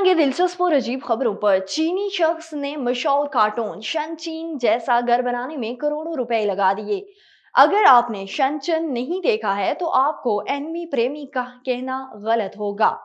जाएंगे दिलचस्प और अजीब खबरों पर। चीनी शख्स ने मशहूर कार्टून शनचैन जैसा घर बनाने में करोड़ों रुपए लगा दिए। अगर आपने शनचैन नहीं देखा है तो आपको एनिमी प्रेमी का कहना गलत होगा।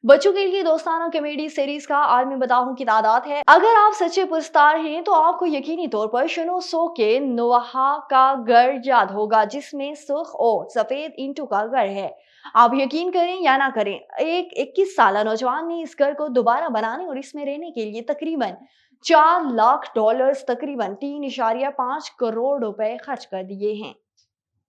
बच्चों के लिए दोस्ताना कॉमेडी सीरीज का आलमी मदाहों की तादाद है। अगर आप सच्चे पुरस्कार हैं तो आपको यकीनी तौर पर शनो सो के नोहा का घर याद होगा, जिसमें सुर्ख और सफेद ईंटों का घर है। आप यकीन करें या ना करें, एक 21 साल नौजवान ने इस घर को दोबारा बनाने और इसमें रहने के लिए तकरीबन $4 लाख, तकरीबन 3.5 करोड़ रुपए खर्च कर दिए हैं।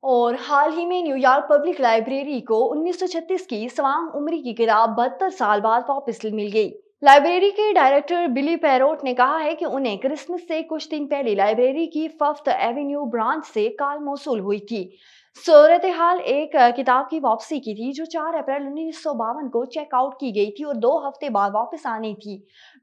और हाल ही में न्यूयॉर्क पब्लिक लाइब्रेरी को 1936 की सवांग उमरी की किताब 72 साल बाद वापस मिल गई। लाइब्रेरी के डायरेक्टर बिली पैरोट ने कहा है कि उन्हें क्रिसमस से कुछ दिन पहले लाइब्रेरी की फिफ्थ एवेन्यू ब्रांच से कॉल मौसूल हुई थी। सूरत हाल एक किताब की वापसी की थी जो 4 अप्रैल 1952 को चेकआउट की गई थी और 2 हफ्ते बाद वापस आनी थी।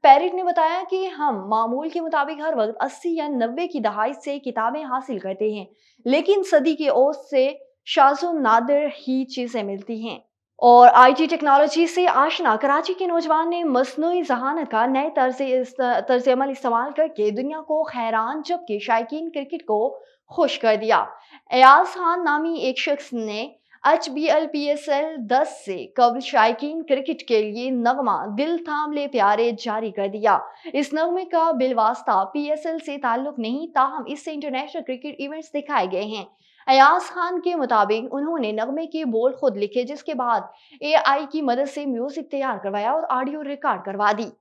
पैरेट ने बताया कि हम मामूल के मुताबिक हर वक्त 80 या 90 की दहाई से किताबें हासिल करते हैं, लेकिन सदी की ओर से शाज़ो नादिर ही चीजें मिलती हैं। और आईटी टेक्नोलॉजी से आशना कराची के नौजवान ने मसनूई जहानत का नए तर्ज अमल इस्तेमाल करके दुनिया को हैरान जबकि शायकीन क्रिकेट को खुश कर दिया। अयाज खान नामी एक शख्स ने HBL PSL 10 से कबल शायकीन क्रिकेट के लिए नगमा दिल थाम ले प्यारे जारी कर दिया। इस नगमे का बिलवास्ता PSL से ताल्लुक नहीं, ताहम इससे इंटरनेशनल क्रिकेट इवेंट्स दिखाए गए हैं। अयाज खान के मुताबिक उन्होंने नगमे के बोल खुद लिखे, जिसके बाद AI की मदद से म्यूजिक तैयार करवाया और ऑडियो रिकॉर्ड करवा दी।